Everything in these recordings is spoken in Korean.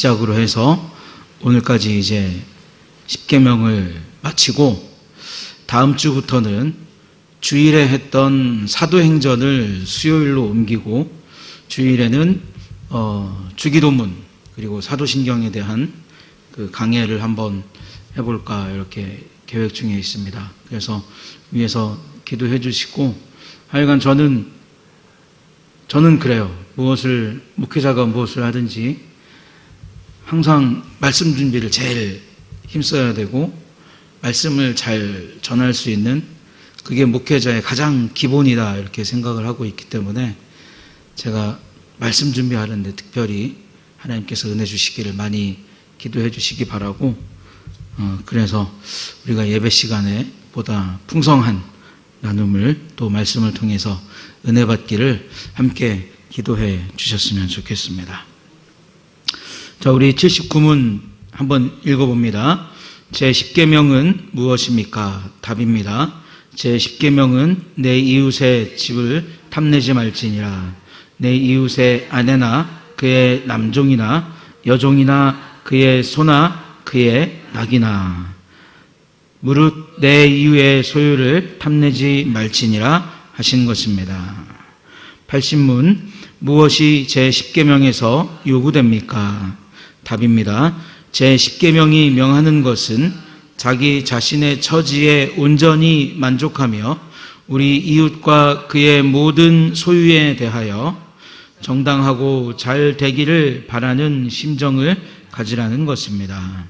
시작으로 해서 오늘까지 이제 10계명을 마치고 다음 주부터는 주일에 했던 사도행전을 수요일로 옮기고 주일에는 주기도문 그리고 사도신경에 대한 그 강해를 한번 해볼까 이렇게 계획 중에 있습니다. 그래서 위에서 기도해 주시고 하여간 저는 그래요. 목회자가 무엇을 하든지 항상 말씀 준비를 제일 힘써야 되고 말씀을 잘 전할 수 있는 그게 목회자의 가장 기본이다 이렇게 생각을 하고 있기 때문에 제가 말씀 준비하는데 특별히 하나님께서 은혜 주시기를 많이 기도해 주시기 바라고 그래서 우리가 예배 시간에 보다 풍성한 나눔을 또 말씀을 통해서 은혜 받기를 함께 기도해 주셨으면 좋겠습니다. 자, 우리 79문 한번 읽어봅니다. 제10계명은 무엇입니까? 답입니다. 제10계명은 내 이웃의 집을 탐내지 말지니라. 내 이웃의 아내나 그의 남종이나 여종이나 그의 소나 그의 낙이나 무릇 내 이웃의 소유를 탐내지 말지니라 하신 것입니다. 80문 무엇이 제10계명에서 요구됩니까? 답입니다. 제10계명이 명하는 것은 자기 자신의 처지에 온전히 만족하며 우리 이웃과 그의 모든 소유에 대하여 정당하고 잘 되기를 바라는 심정을 가지라는 것입니다.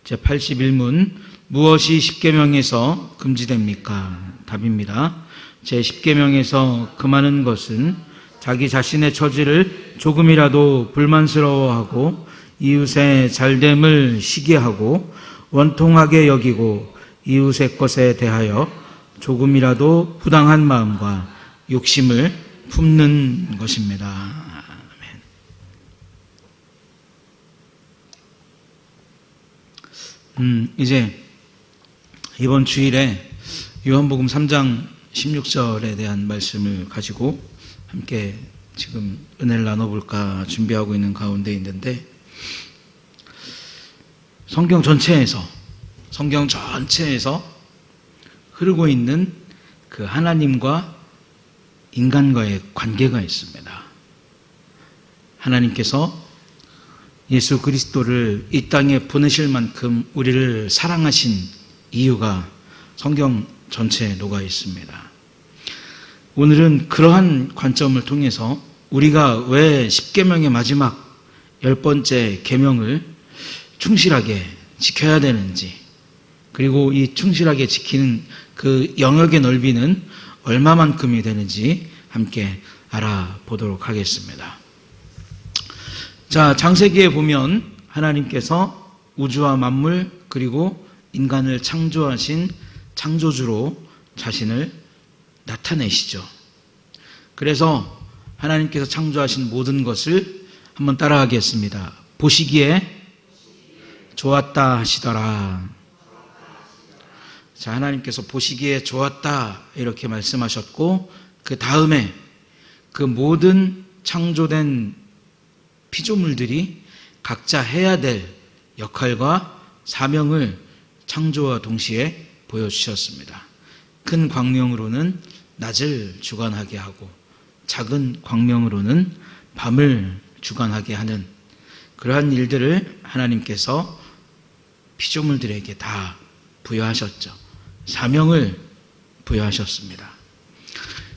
제81문 무엇이 10계명에서 금지됩니까? 답입니다. 제10계명에서 금하는 것은 자기 자신의 처지를 조금이라도 불만스러워하고 이웃의 잘됨을 시기하고 원통하게 여기고 이웃의 것에 대하여 조금이라도 부당한 마음과 욕심을 품는 것입니다. 아멘. 이제 이번 주일에 요한복음 3장 16절에 대한 말씀을 가지고 함께 지금 은혜를 나눠볼까 준비하고 있는 가운데 있는데 성경 전체에서 흐르고 있는 그 하나님과 인간과의 관계가 있습니다. 하나님께서 예수 그리스도를 이 땅에 보내실 만큼 우리를 사랑하신 이유가 성경 전체에 녹아 있습니다. 오늘은 그러한 관점을 통해서 우리가 왜 10계명의 마지막 10번째 계명을 충실하게 지켜야 되는지 그리고 이 충실하게 지키는 그 영역의 넓이는 얼마만큼이 되는지 함께 알아보도록 하겠습니다. 자, 창세기에 보면 하나님께서 우주와 만물 그리고 인간을 창조하신 창조주로 자신을 나타내시죠. 그래서 하나님께서 창조하신 모든 것을 한번 따라하겠습니다. 보시기에 좋았다 하시더라. 자, 하나님께서 보시기에 좋았다 이렇게 말씀하셨고 그 다음에 그 모든 창조된 피조물들이 각자 해야 될 역할과 사명을 창조와 동시에 보여주셨습니다. 큰 광명으로는 낮을 주관하게 하고 작은 광명으로는 밤을 주관하게 하는 그러한 일들을 하나님께서 피조물들에게 다 부여하셨죠. 사명을 부여하셨습니다.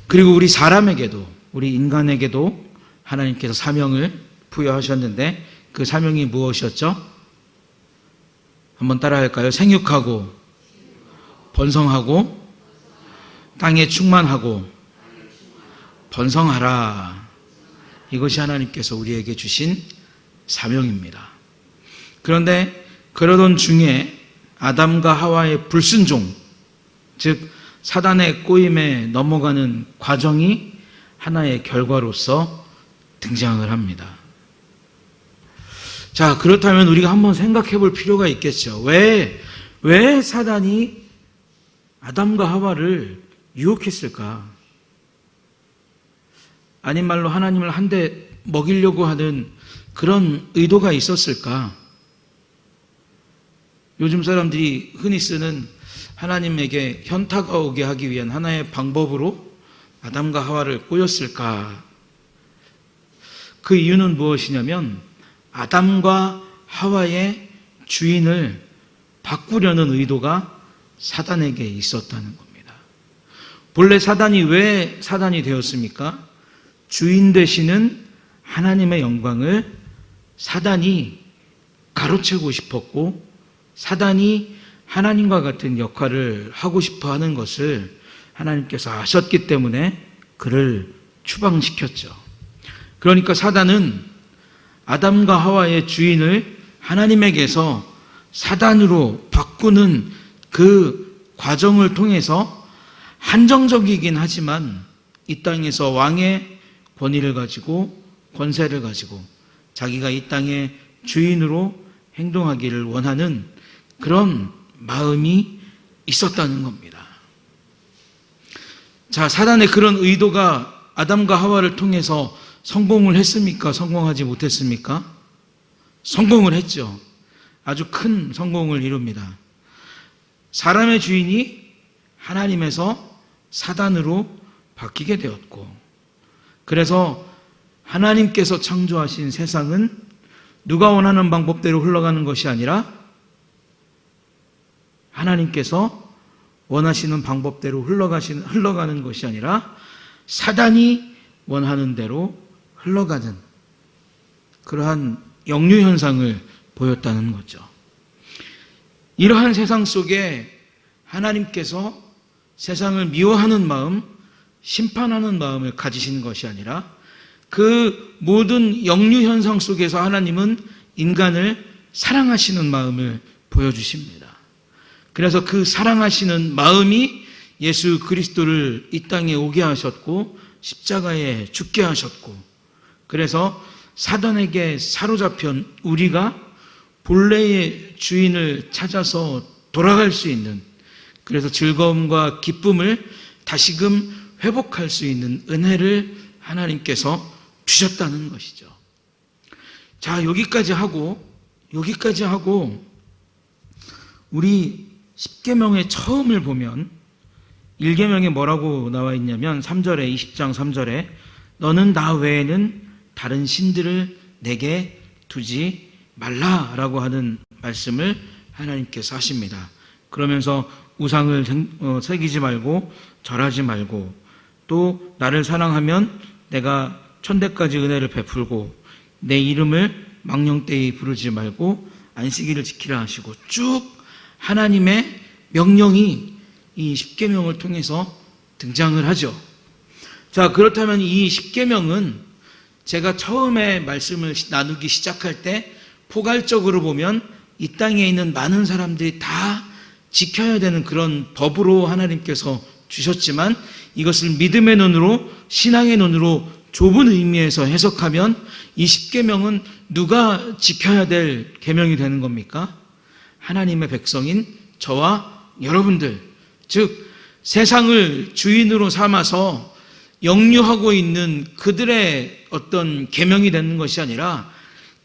그리고 우리 사람에게도 우리 인간에게도 하나님께서 사명을 부여하셨는데 그 사명이 무엇이었죠? 한번 따라할까요? 생육하고 번성하고 땅에 충만하고 번성하라. 이것이 하나님께서 우리에게 주신 사명입니다. 그런데 그러던 중에 아담과 하와의 불순종, 즉 사단의 꼬임에 넘어가는 과정이 하나의 결과로서 등장을 합니다. 자, 그렇다면 우리가 한번 생각해 볼 필요가 있겠죠. 왜 사단이 아담과 하와를 유혹했을까? 아닌 말로 하나님을 한 대 먹이려고 하는 그런 의도가 있었을까? 요즘 사람들이 흔히 쓰는 하나님에게 현타가 오게 하기 위한 하나의 방법으로 아담과 하와를 꼬였을까? 그 이유는 무엇이냐면 아담과 하와의 주인을 바꾸려는 의도가 사단에게 있었다는 겁니다. 본래 사단이 왜 사단이 되었습니까? 주인 되시는 하나님의 영광을 사단이 가로채고 싶었고, 사단이 하나님과 같은 역할을 하고 싶어 하는 것을 하나님께서 아셨기 때문에 그를 추방시켰죠. 그러니까 사단은 아담과 하와의 주인을 하나님에게서 사단으로 바꾸는 그 과정을 통해서 한정적이긴 하지만 이 땅에서 왕의 권위를 가지고 권세를 가지고 자기가 이 땅의 주인으로 행동하기를 원하는 그런 마음이 있었다는 겁니다. 자, 사단의 그런 의도가 아담과 하와를 통해서 성공을 했습니까? 성공하지 못했습니까? 성공을 했죠. 아주 큰 성공을 이룹니다. 사람의 주인이 하나님에서 사단으로 바뀌게 되었고, 그래서 하나님께서 창조하신 세상은 누가 원하는 방법대로 흘러가는 것이 아니라 하나님께서 원하시는 방법대로 흘러가는 것이 아니라 사단이 원하는 대로 흘러가는 그러한 역류 현상을 보였다는 거죠. 이러한 세상 속에 하나님께서 세상을 미워하는 마음, 심판하는 마음을 가지신 것이 아니라 그 모든 역류 현상 속에서 하나님은 인간을 사랑하시는 마음을 보여주십니다. 그래서 그 사랑하시는 마음이 예수 그리스도를 이 땅에 오게 하셨고 십자가에 죽게 하셨고, 그래서 사단에게 사로잡힌 우리가 본래의 주인을 찾아서 돌아갈 수 있는, 그래서 즐거움과 기쁨을 다시금 회복할 수 있는 은혜를 하나님께서 주셨다는 것이죠. 자, 여기까지 하고 우리 10계명의 처음을 보면 1계명에 뭐라고 나와 있냐면 3절에 20장 3절에 너는 나 외에는 다른 신들을 내게 두지 말라라고 하는 말씀을 하나님께서 하십니다. 그러면서 우상을 새기지 말고 절하지 말고 또 나를 사랑하면 내가 천대까지 은혜를 베풀고 내 이름을 망령되이 부르지 말고 안식일을 지키라 하시고 쭉 하나님의 명령이 이 10계명을 통해서 등장을 하죠. 자, 그렇다면 이 10계명은 제가 처음에 말씀을 나누기 시작할 때 포괄적으로 보면 이 땅에 있는 많은 사람들이 다 지켜야 되는 그런 법으로 하나님께서 주셨지만 이것을 믿음의 눈으로, 신앙의 눈으로 좁은 의미에서 해석하면 이 10계명은 누가 지켜야 될 계명이 되는 겁니까? 하나님의 백성인 저와 여러분들, 즉 세상을 주인으로 삼아서 역류하고 있는 그들의 어떤 계명이 되는 것이 아니라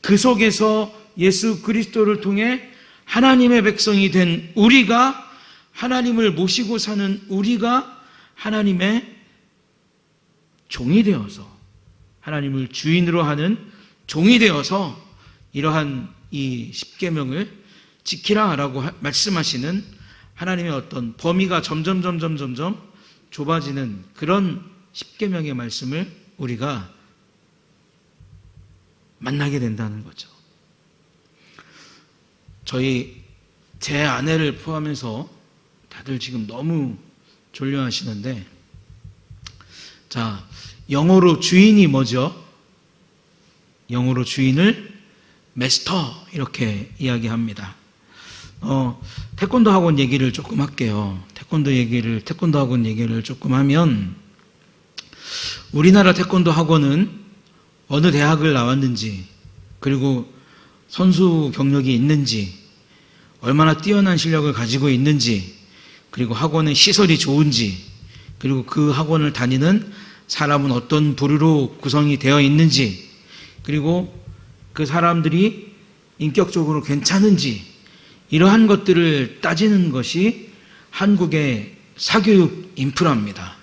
그 속에서 예수 그리스도를 통해 하나님의 백성이 된 우리가, 하나님을 모시고 사는 우리가 하나님의 종이 되어서, 하나님을 주인으로 하는 종이 되어서 이러한 이 10계명을 지키라라고 말씀하시는 하나님의 어떤 범위가 점점 좁아지는 그런 10계명의 말씀을 우리가 만나게 된다는 거죠. 제 아내를 포함해서 다들 지금 너무 졸려하시는데, 자, 영어로 주인이 뭐죠? 영어로 주인을 마스터 이렇게 이야기합니다. 태권도 학원 얘기를 조금 할게요. 태권도 학원 얘기를 조금 하면, 우리나라 태권도 학원은 어느 대학을 나왔는지, 그리고 선수 경력이 있는지, 얼마나 뛰어난 실력을 가지고 있는지, 그리고 학원의 시설이 좋은지, 그리고 그 학원을 다니는 사람은 어떤 부류로 구성이 되어 있는지, 그리고 그 사람들이 인격적으로 괜찮은지 이러한 것들을 따지는 것이 한국의 사교육 인프라입니다.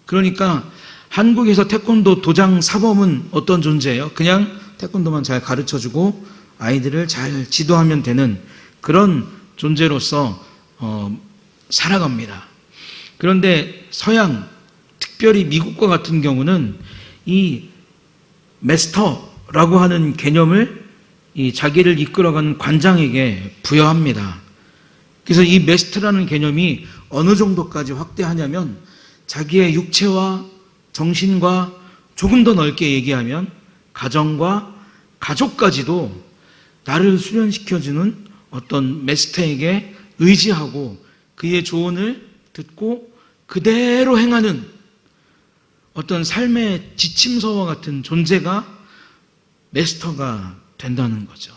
그러니까 한국에서 태권도 도장 사범은 어떤 존재예요? 그냥 태권도만 잘 가르쳐주고 아이들을 잘 지도하면 되는 그런 존재로서 살아갑니다. 그런데 서양, 특별히 미국과 같은 경우는 이 마스터라고 하는 개념을 이 자기를 이끌어가는 관장에게 부여합니다. 그래서 이 마스터라는 개념이 어느 정도까지 확대하냐면 자기의 육체와 정신과 조금 더 넓게 얘기하면 가정과 가족까지도 나를 수련시켜주는 어떤 마스터에게 의지하고 그의 조언을 듣고 그대로 행하는 어떤 삶의 지침서와 같은 존재가 마스터가 된다는 거죠.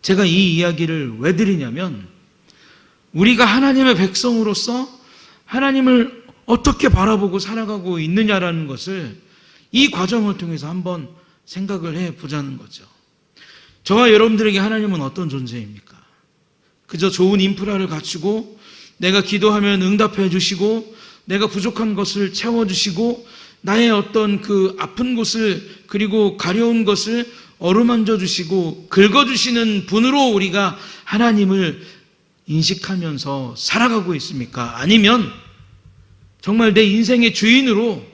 제가 이 이야기를 왜 드리냐면 우리가 하나님의 백성으로서 하나님을 어떻게 바라보고 살아가고 있느냐라는 것을 이 과정을 통해서 한번 생각을 해보자는 거죠. 저와 여러분들에게 하나님은 어떤 존재입니까? 그저 좋은 인프라를 갖추고 내가 기도하면 응답해 주시고 내가 부족한 것을 채워주시고 나의 어떤 그 아픈 곳을 그리고 가려운 것을 어루만져 주시고 긁어주시는 분으로 우리가 하나님을 인식하면서 살아가고 있습니까? 아니면 정말 내 인생의 주인으로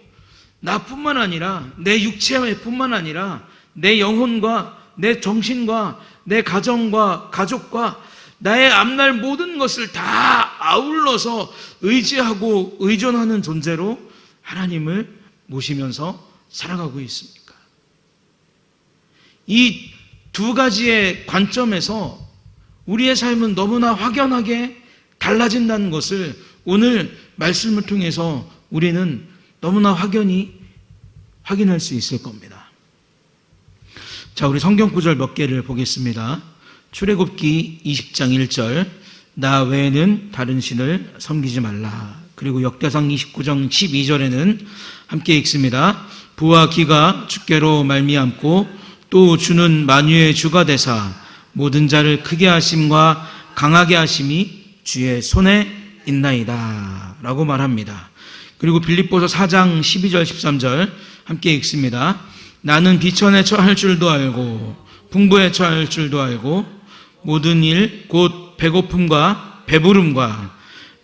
나뿐만 아니라 내 육체뿐만 아니라 내 영혼과 내 정신과 내 가정과 가족과 나의 앞날 모든 것을 다 아울러서 의지하고 의존하는 존재로 하나님을 모시면서 살아가고 있습니까? 이 두 가지의 관점에서 우리의 삶은 너무나 확연하게 달라진다는 것을 오늘 말씀을 통해서 우리는 너무나 확연히 확인할 수 있을 겁니다. 자, 우리 성경 구절 몇 개를 보겠습니다. 출애굽기 20장 1절 나 외에는 다른 신을 섬기지 말라. 그리고 역대상 29장 12절에는 함께 읽습니다. 부와 기가 주께로 말미암고 또 주는 만유의 주가 되사 모든 자를 크게 하심과 강하게 하심이 주의 손에 있나이다 라고 말합니다. 그리고 빌립보서 4장 12절 13절 함께 읽습니다. 나는 비천에 처할 줄도 알고 풍부에 처할 줄도 알고 모든 일 곧 배고픔과 배부름과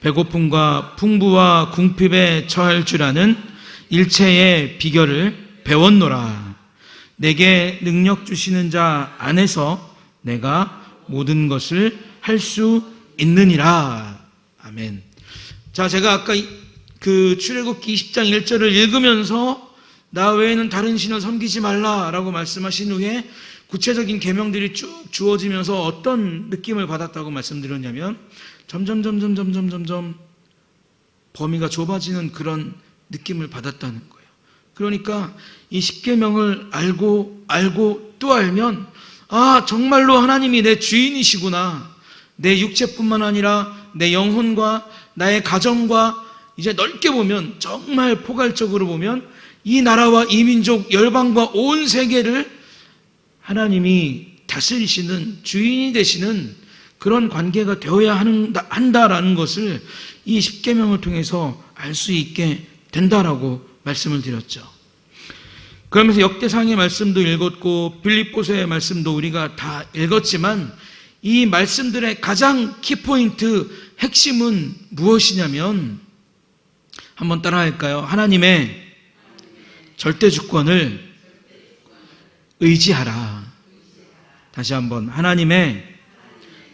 배고픔과 풍부와 궁핍에 처할 줄 아는 일체의 비결을 배웠노라. 내게 능력 주시는 자 안에서 내가 모든 것을 할 수 있느니라. 아멘. 자, 제가 아까 그 출애굽기 20장 1절을 읽으면서 나 외에는 다른 신을 섬기지 말라라고 말씀하신 후에 구체적인 계명들이 쭉 주어지면서 어떤 느낌을 받았다고 말씀드렸냐면 점점 범위가 좁아지는 그런 느낌을 받았다는 거예요. 그러니까 이 십계명을 알고 또 알면 아, 정말로 하나님이 내 주인이시구나. 내 육체뿐만 아니라 내 영혼과 나의 가정과 이제 넓게 보면 정말 포괄적으로 보면 이 나라와 이 민족 열방과 온 세계를 하나님이 다스리시는 주인이 되시는 그런 관계가 되어야 한다라는 것을 이 십계명을 통해서 알 수 있게 된다라고 말씀을 드렸죠. 그러면서 역대상의 말씀도 읽었고 빌립보서의 말씀도 우리가 다 읽었지만 이 말씀들의 가장 키포인트 핵심은 무엇이냐면 한번 따라할까요? 하나님의 절대 주권을 의지하라. 다시 한번 하나님의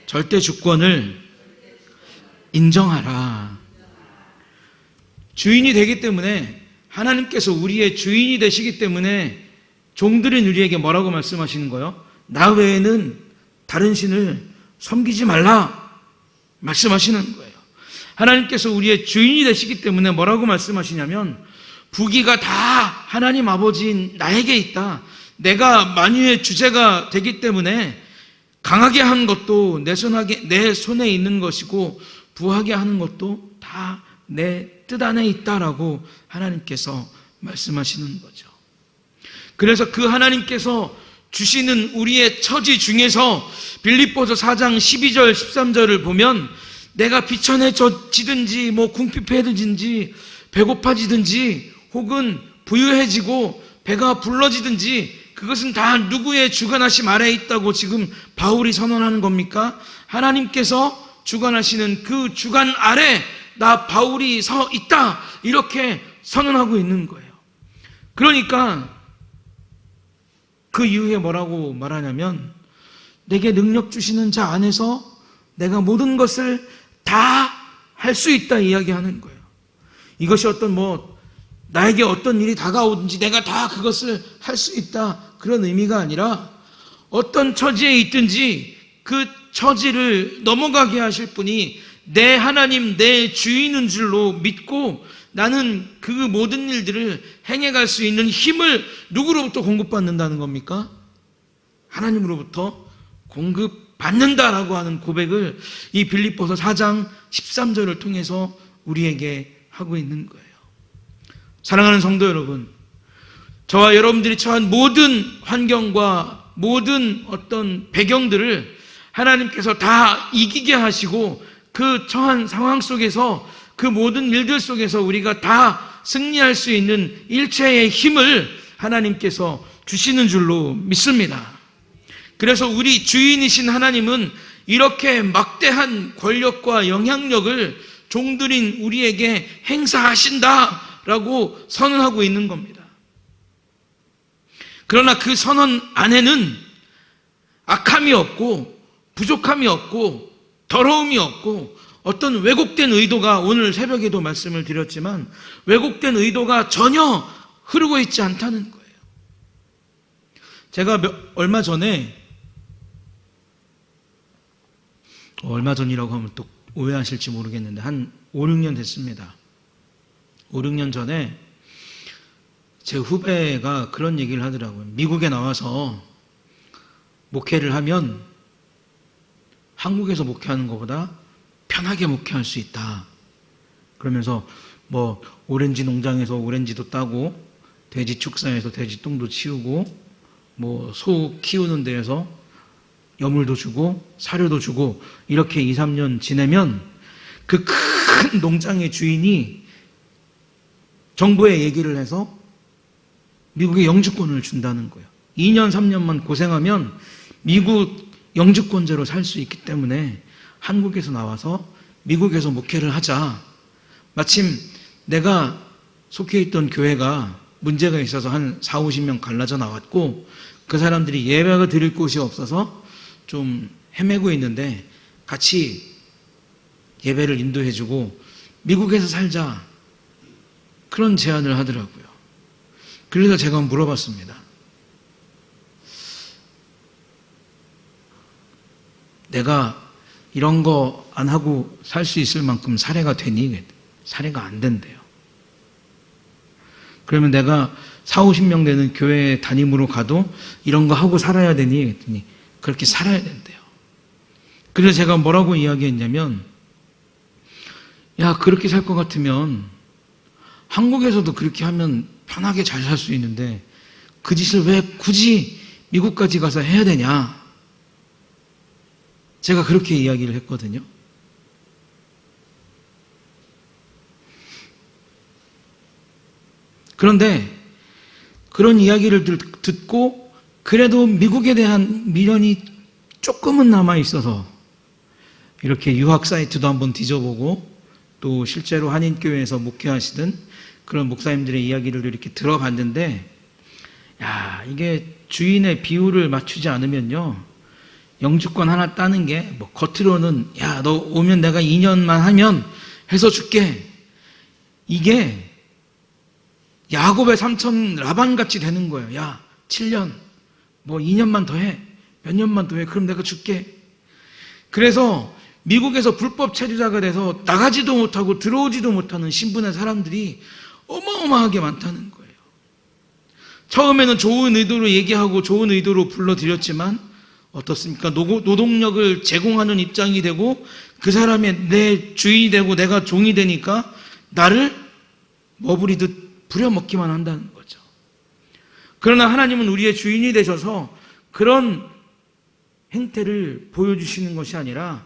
절대 주권을 인정하라. 주인이 되기 때문에 하나님께서 우리의 주인이 되시기 때문에 종들인 우리에게 뭐라고 말씀하시는 거예요? 나 외에는 다른 신을 섬기지 말라 말씀하시는 거예요. 하나님께서 우리의 주인이 되시기 때문에 뭐라고 말씀하시냐면 부귀가 다 하나님 아버지인 나에게 있다. 내가 만유의 주제가 되기 때문에 강하게 한 것도 내 손에 있는 것이고 부하게 하는 것도 다 내 뜻 안에 있다라고 하나님께서 말씀하시는 거죠. 그래서 그 하나님께서 주시는 우리의 처지 중에서 빌립보서 4장 12절 13절을 보면 내가 비천해지든지 궁핍해지든지 배고파지든지 혹은 부유해지고 배가 불러지든지 그것은 다 누구의 주관하심 아래에 있다고 지금 바울이 선언하는 겁니까? 하나님께서 주관하시는 그 주관 아래 나 바울이 서 있다, 이렇게 선언하고 있는 거예요. 그러니까 그 이후에 뭐라고 말하냐면 내게 능력 주시는 자 안에서 내가 모든 것을 다 할 수 있다 이야기하는 거예요. 이것이 나에게 어떤 일이 다가오든지 내가 다 그것을 할 수 있다, 그런 의미가 아니라 어떤 처지에 있든지 그 처지를 넘어가게 하실 분이 내 하나님, 내 주인인 줄로 믿고 나는 그 모든 일들을 행해갈 수 있는 힘을 누구로부터 공급받는다는 겁니까? 하나님으로부터 공급받는다라고 하는 고백을 이 빌립보서 4장 13절을 통해서 우리에게 하고 있는 거예요. 사랑하는 성도 여러분, 저와 여러분들이 처한 모든 환경과 모든 어떤 배경들을 하나님께서 다 이기게 하시고 그 처한 상황 속에서 그 모든 일들 속에서 우리가 다 승리할 수 있는 일체의 힘을 하나님께서 주시는 줄로 믿습니다. 그래서 우리 주인이신 하나님은 이렇게 막대한 권력과 영향력을 종들인 우리에게 행사하신다라고 선언하고 있는 겁니다. 그러나 그 선언 안에는 악함이 없고 부족함이 없고 더러움이 없고 어떤 왜곡된 의도가, 오늘 새벽에도 말씀을 드렸지만 왜곡된 의도가 전혀 흐르고 있지 않다는 거예요. 제가 얼마 전이라고 하면 또 오해하실지 모르겠는데 한 5, 6년 됐습니다. 5, 6년 전에 제 후배가 그런 얘기를 하더라고요. 미국에 나와서 목회를 하면 한국에서 목회하는 것보다 편하게 목회할 수 있다. 그러면서 오렌지 농장에서 오렌지도 따고 돼지 축사에서 돼지 똥도 치우고 소 키우는 데에서 여물도 주고 사료도 주고 이렇게 2, 3년 지내면 그 큰 농장의 주인이 정부에 얘기를 해서 미국에 영주권을 준다는 거예요. 2년, 3년만 고생하면 미국 영주권자로 살 수 있기 때문에 한국에서 나와서 미국에서 목회를 하자. 마침 내가 속해 있던 교회가 문제가 있어서 한 4, 50명 갈라져 나왔고 그 사람들이 예배가 드릴 곳이 없어서 좀 헤매고 있는데 같이 예배를 인도해주고 미국에서 살자, 그런 제안을 하더라고요. 그래서 제가 물어봤습니다. 내가 이런 거 안 하고 살 수 있을 만큼 사례가 되니? 사례가 안 된대요. 그러면 내가 4, 50명 되는 교회 담임으로 가도 이런 거 하고 살아야 되니? 그랬더니 그렇게 살아야 된대요. 그래서 제가 뭐라고 이야기했냐면, 야, 그렇게 살 것 같으면 한국에서도 그렇게 하면 편하게 잘 살 수 있는데 그 짓을 왜 굳이 미국까지 가서 해야 되냐? 제가 그렇게 이야기를 했거든요. 그런데 그런 이야기를 듣고 그래도 미국에 대한 미련이 조금은 남아 있어서 이렇게 유학 사이트도 한번 뒤져보고 또 실제로 한인교회에서 목회하시던 그런 목사님들의 이야기를 이렇게 들어봤는데, 야, 이게 주인의 비율을 맞추지 않으면요, 영주권 하나 따는 게 겉으로는 야, 너 오면 내가 2년만 하면 해서 줄게, 이게 야곱의 삼촌 라반같이 되는 거예요. 야, 7년 2년만 더 해, 몇 년만 더 해, 그럼 내가 줄게. 그래서 미국에서 불법 체류자가 돼서 나가지도 못하고 들어오지도 못하는 신분의 사람들이 어마어마하게 많다는 거예요. 처음에는 좋은 의도로 얘기하고 좋은 의도로 불러드렸지만 어떻습니까? 노동력을 제공하는 입장이 되고 그 사람의 내 주인이 되고 내가 종이 되니까 나를 머부리듯 부려먹기만 한다는 거죠. 그러나 하나님은 우리의 주인이 되셔서 그런 행태를 보여주시는 것이 아니라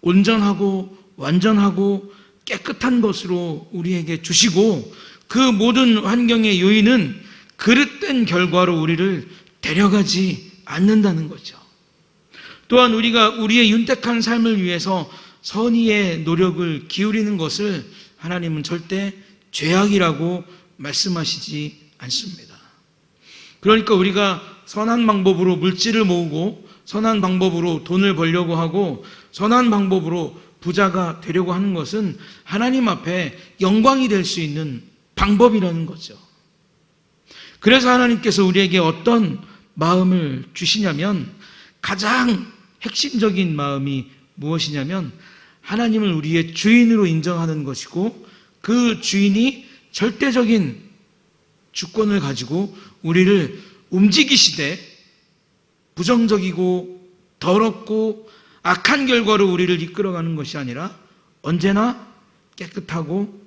온전하고 완전하고 깨끗한 것으로 우리에게 주시고, 그 모든 환경의 요인은 그릇된 결과로 우리를 데려가지 않는다는 거죠. 또한 우리가 우리의 윤택한 삶을 위해서 선의의 노력을 기울이는 것을 하나님은 절대 죄악이라고 말씀하시지 않습니다. 그러니까 우리가 선한 방법으로 물질을 모으고, 선한 방법으로 돈을 벌려고 하고, 선한 방법으로 부자가 되려고 하는 것은 하나님 앞에 영광이 될 수 있는 방법이라는 거죠. 그래서 하나님께서 우리에게 어떤 마음을 주시냐면, 가장 핵심적인 마음이 무엇이냐면 하나님을 우리의 주인으로 인정하는 것이고, 그 주인이 절대적인 주권을 가지고 우리를 움직이시되 부정적이고 더럽고 악한 결과로 우리를 이끌어가는 것이 아니라 언제나 깨끗하고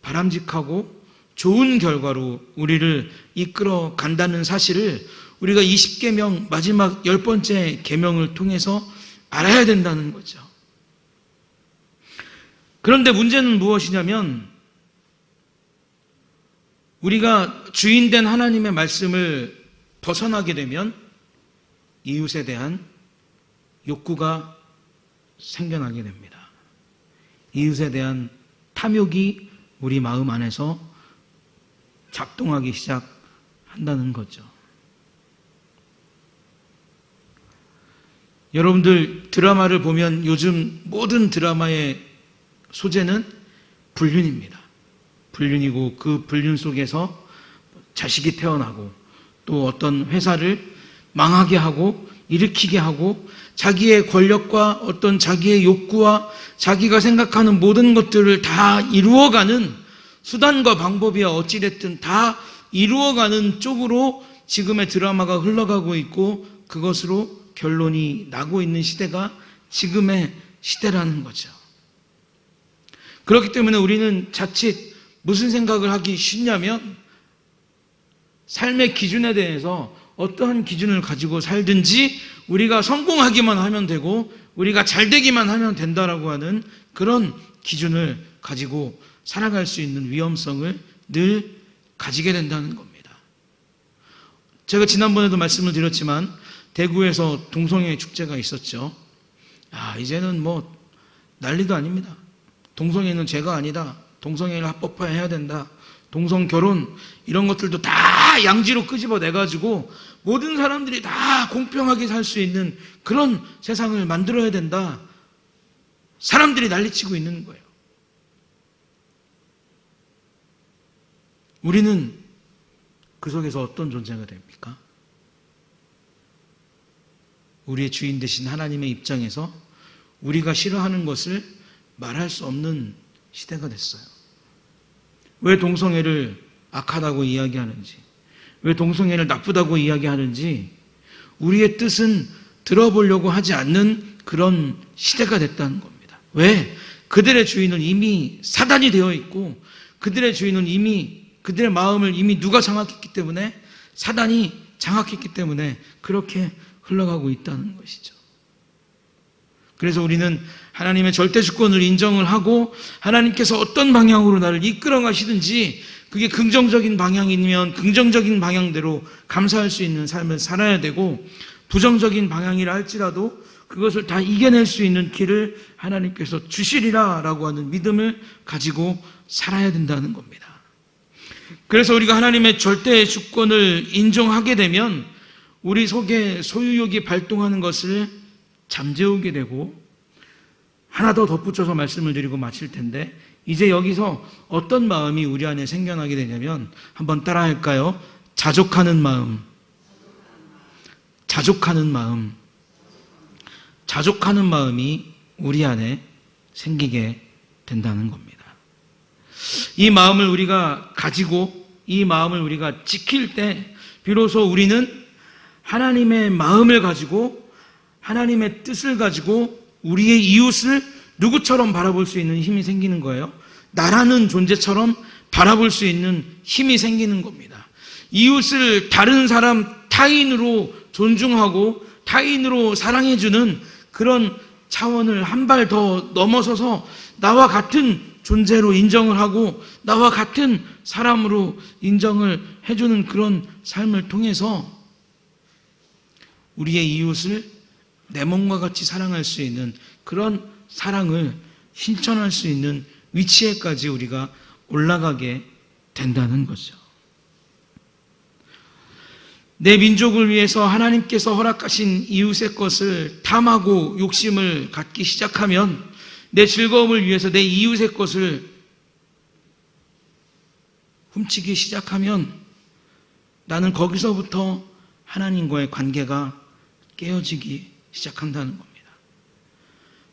바람직하고 좋은 결과로 우리를 이끌어 간다는 사실을 우리가 20계명 마지막 10번째 계명을 통해서 알아야 된다는 거죠. 그런데 문제는 무엇이냐면, 우리가 주인된 하나님의 말씀을 벗어나게 되면 이웃에 대한 욕구가 생겨나게 됩니다. 이웃에 대한 탐욕이 우리 마음 안에서 작동하기 시작한다는 거죠. 여러분들 드라마를 보면 요즘 모든 드라마의 소재는 불륜입니다. 불륜이고, 그 불륜 속에서 자식이 태어나고, 또 어떤 회사를 망하게 하고 일으키게 하고, 자기의 권력과 어떤 자기의 욕구와 자기가 생각하는 모든 것들을 다 이루어가는 수단과 방법이 어찌됐든 다 이루어가는 쪽으로 지금의 드라마가 흘러가고 있고, 그것으로 결론이 나고 있는 시대가 지금의 시대라는 거죠. 그렇기 때문에 우리는 자칫 무슨 생각을 하기 쉽냐면, 삶의 기준에 대해서 어떠한 기준을 가지고 살든지 우리가 성공하기만 하면 되고 우리가 잘 되기만 하면 된다라고 하는 그런 기준을 가지고 살아갈 수 있는 위험성을 늘 가지게 된다는 겁니다. 제가 지난번에도 말씀을 드렸지만 대구에서 동성애 축제가 있었죠. 이제는 뭐 난리도 아닙니다. 동성애는 죄가 아니다. 동성애를 합법화해야 된다. 동성 결혼 이런 것들도 다 양지로 끄집어내가지고 모든 사람들이 다 공평하게 살 수 있는 그런 세상을 만들어야 된다. 사람들이 난리치고 있는 거예요. 우리는 그 속에서 어떤 존재가 됩니까? 우리의 주인 되신 하나님의 입장에서 우리가 싫어하는 것을 말할 수 없는 시대가 됐어요. 왜 동성애를 악하다고 이야기하는지, 왜 동성애를 나쁘다고 이야기하는지 우리의 뜻은 들어보려고 하지 않는 그런 시대가 됐다는 겁니다. 왜? 그들의 주인은 이미 사단이 되어 있고, 그들의 주인은 이미, 그들의 마음을 이미 누가 장악했기 때문에, 사단이 장악했기 때문에 그렇게 흘러가고 있다는 것이죠. 그래서 우리는 하나님의 절대 주권을 인정을 하고, 하나님께서 어떤 방향으로 나를 이끌어 가시든지 그게 긍정적인 방향이면 긍정적인 방향대로 감사할 수 있는 삶을 살아야 되고, 부정적인 방향이라 할지라도 그것을 다 이겨낼 수 있는 길을 하나님께서 주시리라 라고 하는 믿음을 가지고 살아야 된다는 겁니다. 그래서 우리가 하나님의 절대 주권을 인정하게 되면 우리 속에 소유욕이 발동하는 것을 잠재우게 되고, 하나 더 덧붙여서 말씀을 드리고 마칠 텐데, 이제 여기서 어떤 마음이 우리 안에 생겨나게 되냐면, 한번 따라 할까요? 자족하는 마음. 자족하는 마음. 자족하는 마음이 우리 안에 생기게 된다는 겁니다. 이 마음을 우리가 가지고, 이 마음을 우리가 지킬 때 비로소 우리는 하나님의 마음을 가지고, 하나님의 뜻을 가지고 우리의 이웃을 누구처럼 바라볼 수 있는 힘이 생기는 거예요. 나라는 존재처럼 바라볼 수 있는 힘이 생기는 겁니다. 이웃을 다른 사람, 타인으로 존중하고 타인으로 사랑해주는 그런 차원을 한 발 더 넘어서서 나와 같은 존재로 인정을 하고 나와 같은 사람으로 인정을 해주는 그런 삶을 통해서 우리의 이웃을 내 몸과 같이 사랑할 수 있는 그런 사랑을 실천할 수 있는 위치에까지 우리가 올라가게 된다는 거죠. 내 민족을 위해서 하나님께서 허락하신 이웃의 것을 탐하고 욕심을 갖기 시작하면, 내 즐거움을 위해서 내 이웃의 것을 훔치기 시작하면 나는 거기서부터 하나님과의 관계가 깨어지기 시작한다는 겁니다.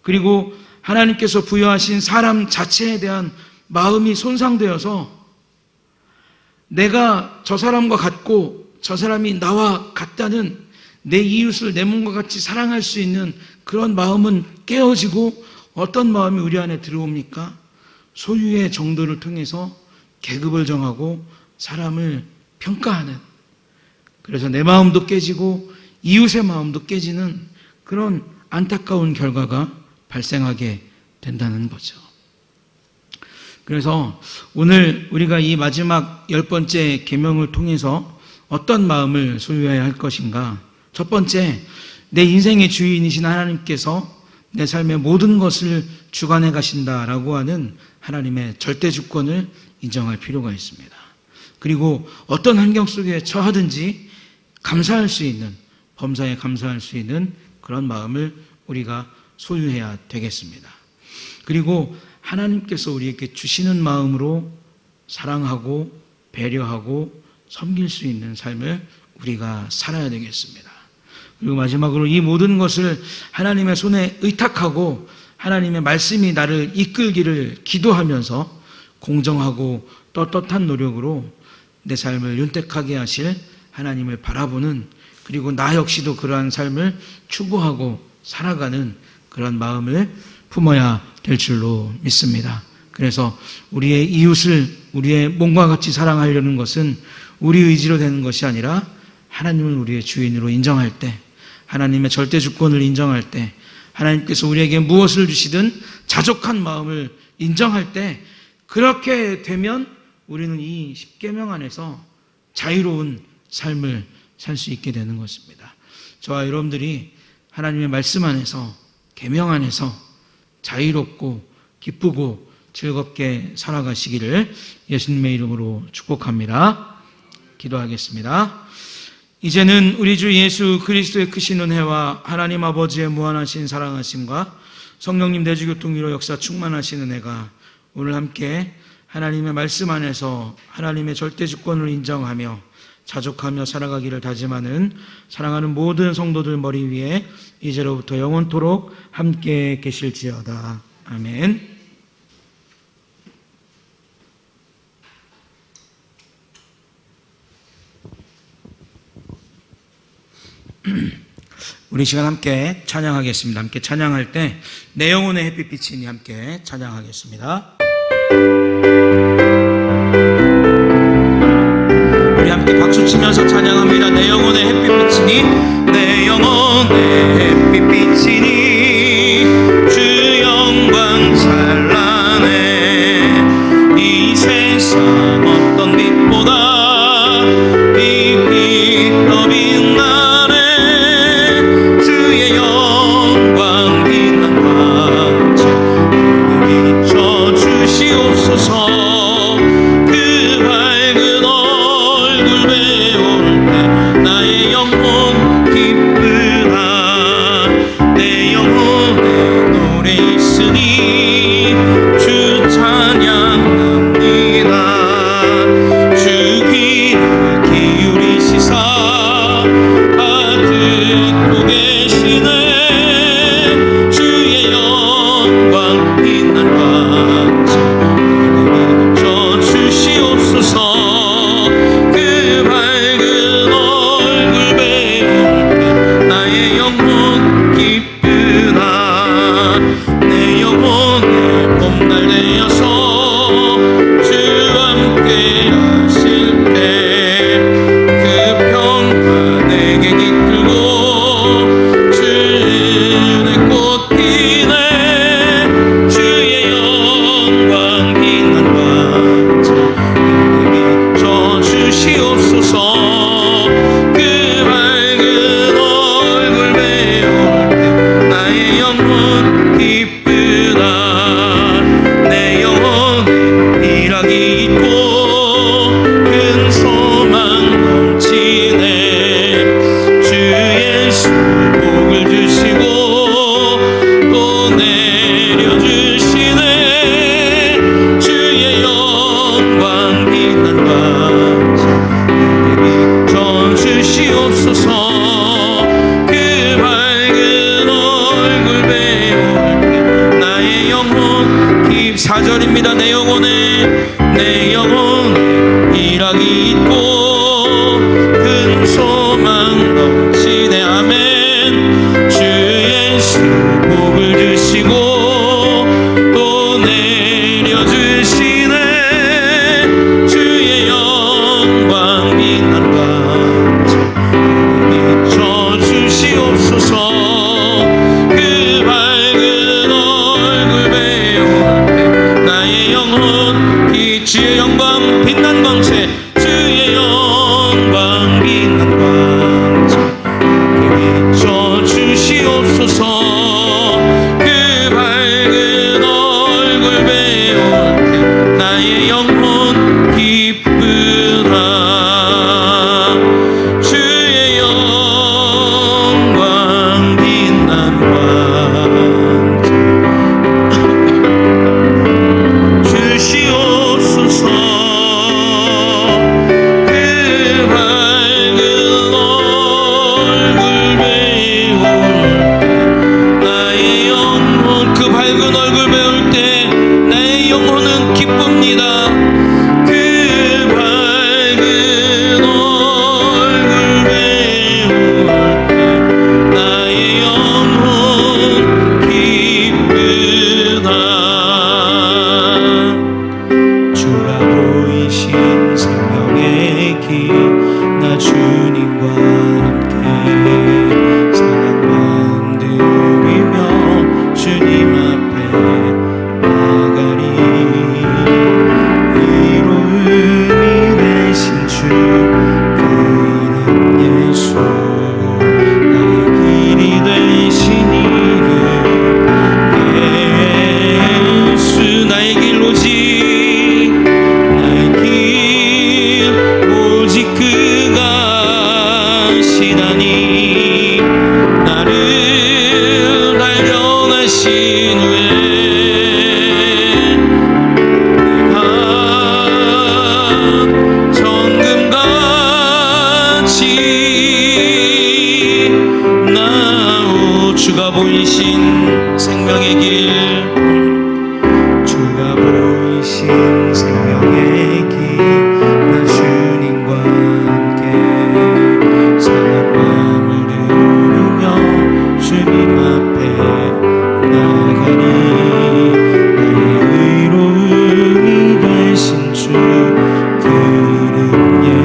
그리고 하나님께서 부여하신 사람 자체에 대한 마음이 손상되어서 내가 저 사람과 같고 저 사람이 나와 같다는, 내 이웃을 내 몸과 같이 사랑할 수 있는 그런 마음은 깨어지고, 어떤 마음이 우리 안에 들어옵니까? 소유의 정도를 통해서 계급을 정하고 사람을 평가하는, 그래서 내 마음도 깨지고 이웃의 마음도 깨지는 그런 안타까운 결과가 발생하게 된다는 거죠. 그래서 오늘 우리가 이 마지막 10번째 계명을 통해서 어떤 마음을 소유해야 할 것인가? 첫 번째, 내 인생의 주인이신 하나님께서 내 삶의 모든 것을 주관해 가신다라고 하는 하나님의 절대 주권을 인정할 필요가 있습니다. 그리고 어떤 환경 속에 처하든지 감사할 수 있는, 범사에 감사할 수 있는 그런 마음을 우리가 소유해야 되겠습니다. 그리고 하나님께서 우리에게 주시는 마음으로 사랑하고 배려하고 섬길 수 있는 삶을 우리가 살아야 되겠습니다. 그리고 마지막으로 이 모든 것을 하나님의 손에 의탁하고 하나님의 말씀이 나를 이끌기를 기도하면서 공정하고 떳떳한 노력으로 내 삶을 윤택하게 하실 하나님을 바라보는, 그리고 나 역시도 그러한 삶을 추구하고 살아가는 그런 마음을 품어야 될 줄로 믿습니다. 그래서 우리의 이웃을 우리의 몸과 같이 사랑하려는 것은 우리 의지로 되는 것이 아니라 하나님을 우리의 주인으로 인정할 때, 하나님의 절대 주권을 인정할 때, 하나님께서 우리에게 무엇을 주시든 자족한 마음을 인정할 때, 그렇게 되면 우리는 이 십계명 안에서 자유로운 삶을 살 수 있게 되는 것입니다. 저와 여러분들이 하나님의 말씀 안에서, 계명 안에서 자유롭고 기쁘고 즐겁게 살아가시기를 예수님의 이름으로 축복합니다. 기도하겠습니다. 이제는 우리 주 예수 그리스도의 크신 은혜와 하나님 아버지의 무한하신 사랑하심과 성령님 내주교통위로 역사 충만하신 은혜가 오늘 함께 하나님의 말씀 안에서 하나님의 절대 주권을 인정하며 자족하며 살아가기를 다짐하는 사랑하는 모든 성도들 머리 위에 이제로부터 영원토록 함께 계실지어다. 아멘. 우리 시간 함께 찬양하겠습니다. 함께 찬양할 때 내 영혼의 햇빛비치니 함께 찬양하겠습니다. 우리 함께 박수 치면서 찬양합니다. 내 영혼의 햇빛비치니, 내 영혼의 햇빛비치니 주 영광 찬란해. 이 세상 어떤 빛보다 이 빛 더 빛나네. 주의 영광 빛난 광채 비춰 주시옵소서. 그 밝은 얼굴 배울 때 나의 영혼 4절입니다. 내 영혼에 일하기 있고 큰 소망 넘치네. 아멘. 주 예수 복을 주시고 또 내려주시네. 주의 영광 빛난다 비춰주시옵소서. 그 밝은 얼굴 배울 때 나의 영혼 주의 영광 빛난 광채. 주의 영광 빛난 광채 비춰주시옵소서. 그 밝은 얼굴 배울 때 나의 영혼 기쁘다. 주의 영광 빛난 광채 주시옵소서. 그 밝은 얼굴 배울 때 나의 영혼 그 밝은 얼굴 배울 때 나의 영혼은 기쁩니다. 그 밝은 얼굴 배울 때 나의 영혼 기쁘다. 주가 보이신 생명의 길 나 주님과 함께 상한 마음 들이며 주님 앞에 나가리. 의로움이 되신 주 그 이름 예수 나의 길이 되신 이름 예수. 나의 길 오직 나의 길 오직 그가 시다니. 나를 단련하신 후에 내가 정금같이 나오. 주가 보이신 생명의 길 주가 보이신 생명의 길 나 주님과 함께 상한 마음을 들으며 주님 앞에 나가리. 나의 의로움이 되신 주 그 이름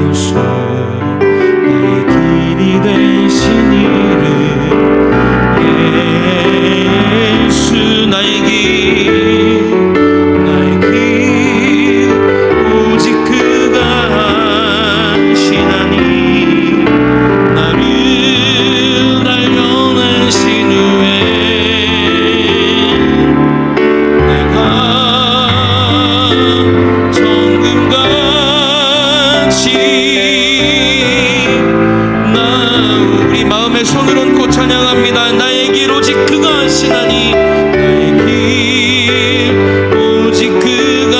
예수 나의 길이 되신 이름 예수. 나의 길 오직 그가 시나니. 나를 단련하신 후에 내가 정금같이 나오. 우리 마음의 손을 얹고 찬양합니다. 나의 길 오직 그가 시나니. 나의 길 오직 그가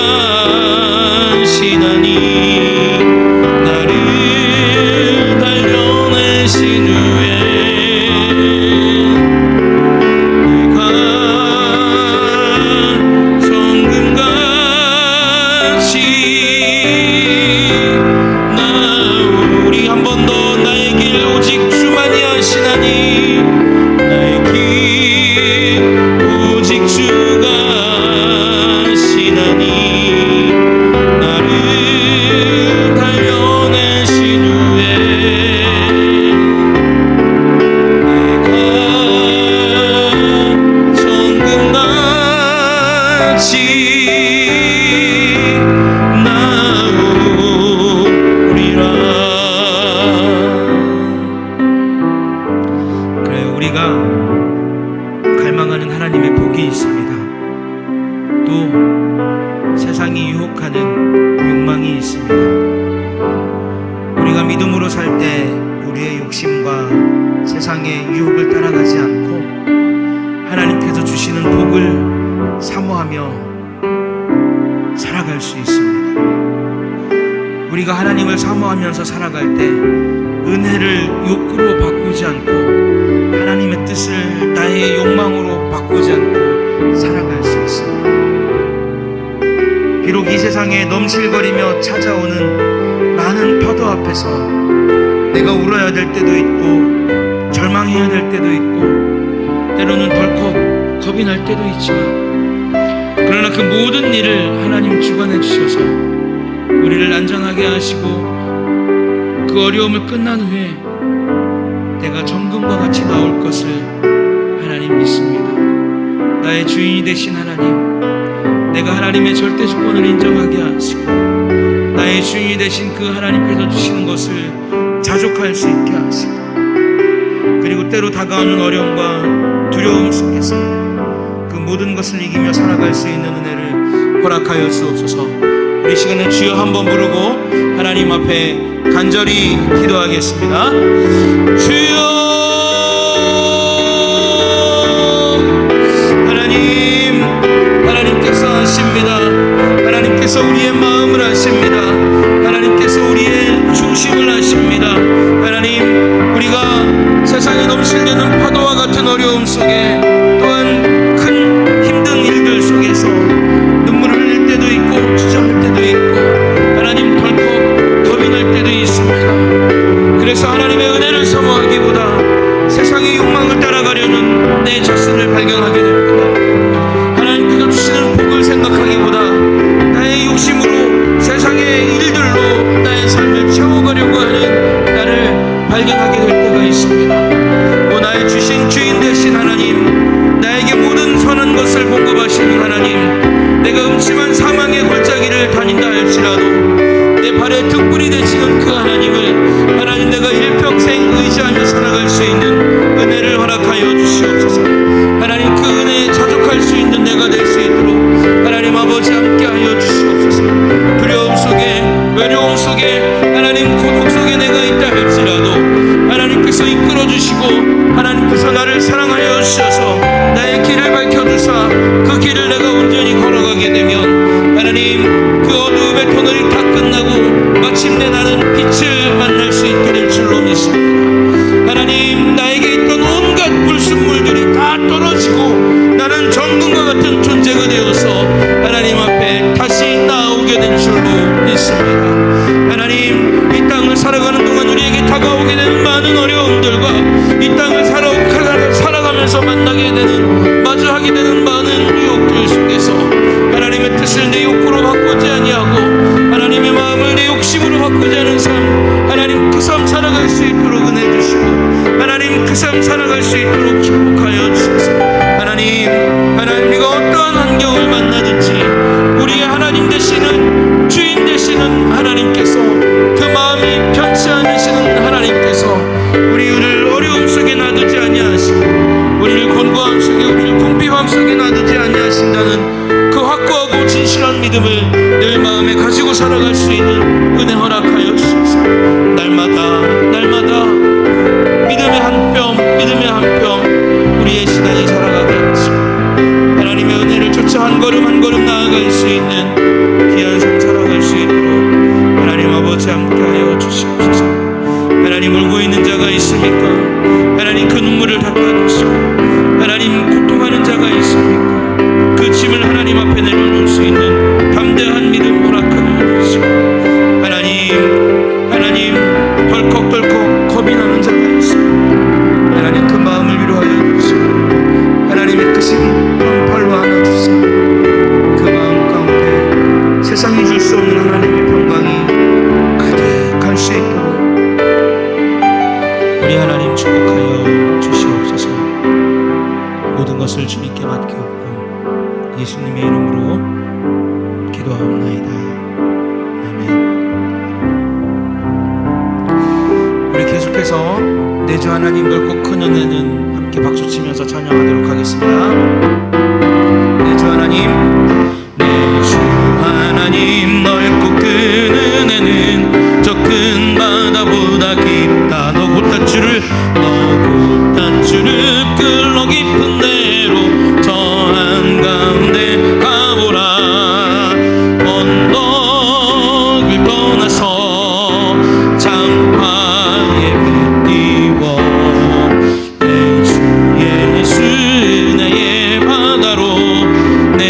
시나니. 나를 단련하신 후에 내가 정금같이 나오. 우리 한 번 더 나의 길 오직 주만이 하시나니. 나의 길 오직 주가 시나니. 나를 단련하신 후에 내가 정금같이 나오리라. 그래, 우리가 갈망하는 하나님의 복이 있습니다. 또 세상이 유혹하는 욕망이 있습니다. 우리가 믿음으로 살 때 우리의 욕심과 세상의 유혹을 따라가지 않고 하나님께서 주시는 복을 사모하며 살아갈 수 있습니다. 우리가 하나님을 사모하면서 살아갈 때 은혜를 욕구로 바꾸지 않고 하나님의 뜻을 나의 욕망으로 바꾸지 않고 살아갈 수 있습니다. 비록 이 세상에 넘실거리며 찾아오는 많은 파도 앞에서 내가 울어야 될 때도 있고 절망해야 될 때도 있고 때로는 덜컥 겁이 날 때도 있지만, 그러나 그 모든 일을 하나님 주관해 주셔서 우리를 안전하게 하시고 그 어려움을 끝난 후에 내가 정금과 같이 나올 것을 하나님 믿습니다. 나의 주인이 되신 하나님, 내가 하나님의 절대 주권을 인정하게 하시고 나의 주인이 되신 그 하나님께서 주시는 것을 자족할 수 있게 하시고, 그리고 때로 다가오는 어려움과 두려움 속에서 그 모든 것을 이기며 살아갈 수 있는 은혜를 허락하여 주옵소서. 우리 시간에 주여 한번 부르고 하나님 앞에 간절히 기도하겠습니다. 주여, 하나님께서 아십니다. 하나님께서 우리의 마음을 아십니다. 하나님께서 우리의 중심을 아십니다. 하나님, 우리가 세상에 넘실대는 파도와 같은 어려움 속에, 또한 큰 힘든 일들 속에서 눈물을 흘릴 때도 있고 주저할 때도 있고 하나님 덜컥 겁이 날 때도 있습니다. 그래서 하나님의 은혜를 사모하기보다 세상의 욕망을 따라가려는 내 자신을 발견하게 됩니다. 하나님께서 주시는 복을 생각하기보다 나의 욕심으로 세상의 일들로 나의 삶을 채워가려고 하는 나를 발견하게 될 때가 있습니다. 나의 주신 주인 되신 하나님, 나에게 모든 선한 것을 공급하시는 하나님, 내가 음침한 사망의 골짜기를 다닌다 할지라도 내 발의 등불이 되시는 그 하나님을 하나님 내가 일평생 의지하며 살아갈 수 있는 은혜를 허락하여 주시옵소서. 하나님, 그 은혜에 자족할 수 있는 내가 될 수 있도록 하나님 아버지 함께하여 주시옵소서. 두려움 속에, 외로움 속에, 하나님 고독 속에 내가 있다 할지라도 하나님께서 이끌어 주시고 하나님께서 나를 사랑하여 주셔서 나의 길을 밝혀주사 그 길을 내가 온전히 걸어가게 되면 하나님, 그 어두움의 터널이 다 끝나고 마침내 나는 빛을 만날 수 있게 될 줄로 믿습니다. 하나님, 나에게 있던 온갖 불순물들이 다 떨어지고 나는 정금과 같은 존재가 되어서 하나님 앞에 다시 나오게 된 줄로 믿습니다. 하나님, 이 땅을 살아가는 동안 우리에게 다가오게 되는 많은 어려움들과 이 땅을 살아가면서 만나게 되는, 마주하게 되는 많은 유혹들 속에서 하나님의 뜻을 내 욕구로 바꾸지 아니하고 하나님의 마음을 내 욕심으로 바꾸지 않은 삶, 하나님 그 삶 살아갈 수 있도록 은혜 주시고 하나님 그 삶 살아갈 수 있도록 축복하여 주셔서 하나님, 우리가 어떠한 환경을 만나든지 우리의 하나님 되시는 주인 되시는 하나님께서, 그 마음이 편치 않으시는 하나님께서 우리를 어려움 속에 놔두지 아니하시고 우리를 곤고함 속에, 우리를 궁핍함 속에 놔두지 아니하신다는 그 확고하고 진실한 믿음을 늘 마음에 가지고 살아갈 수 있는 은혜 허락하여 주셔서 날마다 믿음의 한 뼘 우리의 신앙이 살아가게 하시고 하나님의 은혜를 쫓아 한 걸음 한 걸음 나아갈 수 있는 귀한 삶 살아갈 수 있도록 하나님 아버지 함께하여 주시옵소서. 하나님, 울고 있는 자가 있습니까? 하나님, 그 눈물을 닦아주시고 하나님, 고통하는 자가 있습니까? 그 짐을 하나님 앞에 내려놓을 수 있는 담대한 믿음 허락하여 주시고 하나님 덜컥 겁이 나는 자가 있습니다. 하나님, 그 마음을 위로하여 주시고 하나님의 크신 팔로 안아주사 그 마음 가운데 세상이 줄 수 없는 하나님의 평강이 가득할 수 있도록 우리 하나님 축복하여 주시옵소서. 모든 것을 주님께 맡기옵고 예수님의 이름으로 기도하옵나이다. 아멘. 우리 계속해서 내 주 하나님 넓고 큰 은혜는 함께 박수치면서 찬양하도록 하겠습니다. 내 주 하나님, 내 주 하나님 넓고 큰 은혜는 저 큰 바다보다 깊다. 너 곧단 줄을 끌러 깊은 데로 저 한가운데 가보라. 언덕을 떠나서 장파에 배 띄워 내 주 예수 나의 바다로 내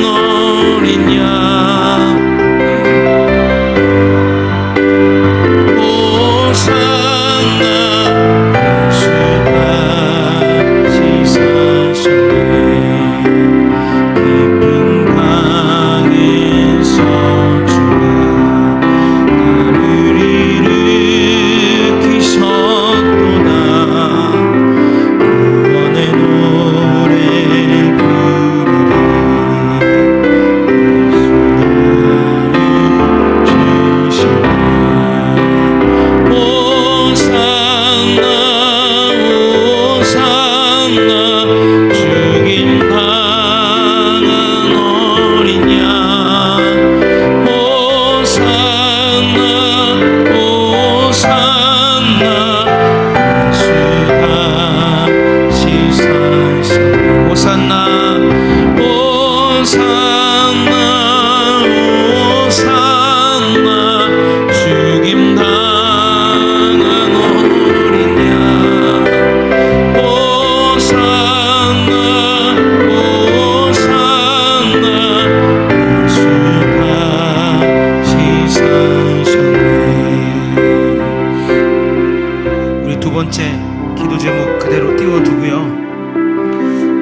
어린 양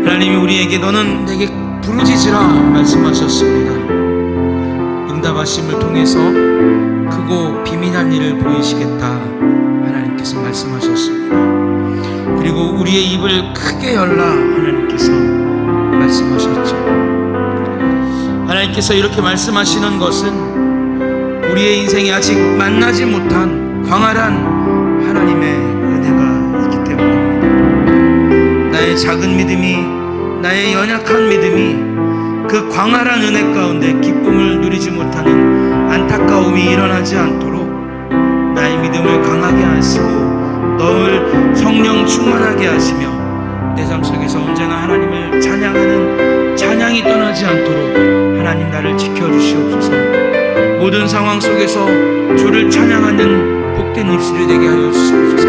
하나님이 우리에게 너는 내게 부르짖으라 말씀하셨습니다. 응답하심을 통해서 크고 비밀한 일을 보이시겠다 하나님께서 말씀하셨습니다. 그리고 우리의 입을 크게 열라 하나님께서 말씀하셨죠. 하나님께서 이렇게 말씀하시는 것은 우리의 인생에 아직 만나지 못한 광활한 하나님의 은혜가 있기 때문입니다. 나의 작은 믿음이, 나의 연약한 믿음이 그 광활한 은혜 가운데 기쁨을 누리지 못하는 안타까움이 일어나지 않도록 나의 믿음을 강하게 하시고 늘 성령 충만하게 하시며 내 삶 속에서 언제나 하나님을 찬양하는 찬양이 떠나지 않도록 하나님 나를 지켜주시옵소서. 모든 상황 속에서 주를 찬양하는 복된 입술이 되게 하여 주시옵소서.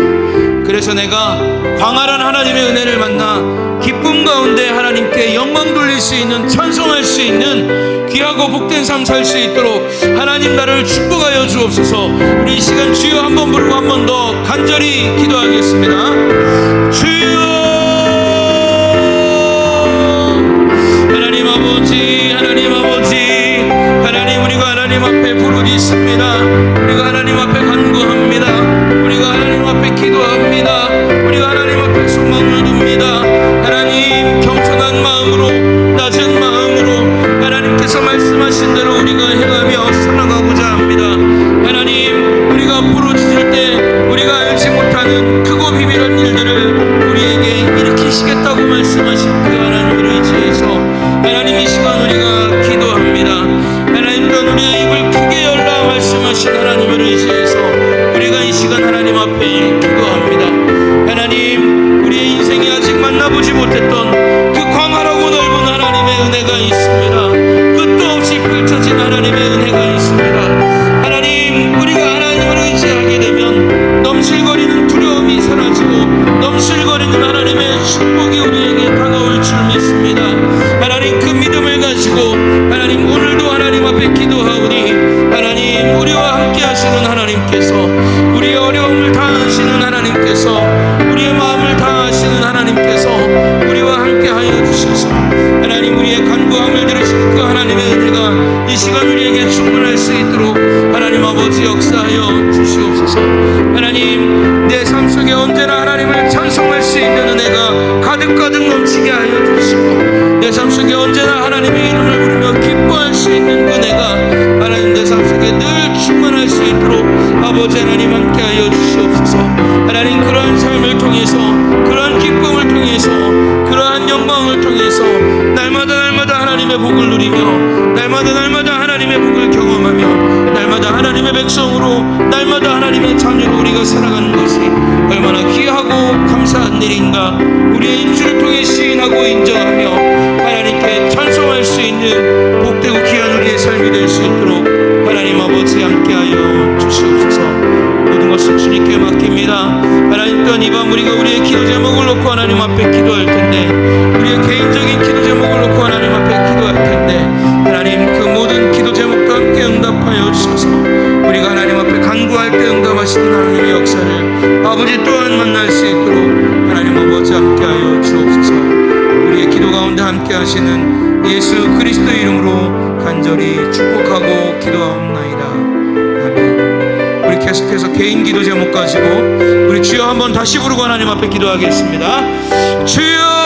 그래서 내가 광활한 하나님의 은혜를 만나 기쁨 가운데 하나님께 영광 돌릴 수 있는, 찬송할 수 있는 귀하고 복된 삶 살 수 있도록 하나님 나를 축복하여 주옵소서. 우리 이 시간 주여 한번 부르고 한 번 더 간절히 기도하겠습니다. 주여, 하나님 아버지, 하나님 아버지, 하나님, 우리가 하나님 앞에 부르짖습니다. 우리가 하나님 앞에 간구합니다. 우리가 하나님 앞에 기도합니다. 우리가 하나님 앞에 소망을 둡니다. 하나님, 겸손한 마음으로, 낮은 마음으로 하나님께서 말씀하신 대로 우리가 행하며 살아가고자 합니다. 하나님, 우리가 부르짖을 때 우리가 알지 못하는 크고 비밀한 일들을 우리에게 일으키시겠다고 말씀하신 그 하나님을 의지해서 하나님 이 시간 우리가 기도합니다. 하나님, 또한 우리의 입을 크게 열라 말씀하신 하나님을 의지해서 우리가 이 시간 하나님 앞에 기도합니다. 하나님, 우리의 인생에 아직 만나보지 못했던 그 광활하고 넓은 하나님의 은혜가 있습니다. 끝도 없이 펼쳐진 하나님의 은혜가 있습니다. 하나님, 우리가 하나님을 의지하게 되면 넘실거리는 두려움이 사라지고 넘실거리는 하나님의 축복이 우리에게 다가올 줄 믿습니다. 하나님, 그 믿음을 가지고 하나님 오늘도 하나님 앞에 기도하오니 하나님, 우리와 함께 하시는 하나님께서, 우리의 어려움을 다 아시는 하나님께서, 우리의 마음을 다 아시는 하나님께서 우리와 함께 하여 주셔서 하나님, 우리의 간구함을 들으신 그 하나님의 은혜가 이 시간 우리에게 충만할 수 있도록 하나님 아버지 역사하여 주시옵소서. 하나님, 내 삶 속에 언제나 하나님을 찬송할 수 있는 은혜가 가득가득 넘치게 하여 주시고 내 삶 속에 언제나 하나님의 이름을 부르며 기뻐할 수 있는 은혜가 하나님 내 삶 속에 늘 충만할 수 있도록 아버지 하나님 함께 하여 주시옵소서. 하나님, 그러한 삶을 통해서, 그러한 기쁨을 통해서, 그러한 영광을 통해서 날마다 날마다 하나님의 복을 누리며 날마다 날마다 하나님의 복을 경험하며 날마다 하나님의 백성으로, 날마다 하나님의 자녀로 우리가 살아가는 것이 얼마나 귀하고 감사한 일인가. 우리의 입술을 통해 시인하고 인정하며 하나님께 찬송할 수 있는 복되고 귀한 우리의 삶이 될 수 있도록 하나님 아버지 함께하여 주시옵소서. 모든 것을 주님께 맡깁니다. 하나님, 또한 이 밤 우리가 우리의 기도 제목을 놓고 하나님 앞에 기도할 텐데, 우리의 개인적인 기도 제목을 놓고 하나님 앞에 기도할 텐데 아버지 또한 만날 수 있도록 하나님 아버지 함께하여 주옵소서. 우리의 기도 가운데 함께하시는 예수 그리스도 이름으로 간절히 축복하고 기도하옵나이다. 아멘. 우리 계속해서 개인 기도 제목 가지고 우리 주여 한번 다시 부르고 하나님 앞에 기도하겠습니다. 주여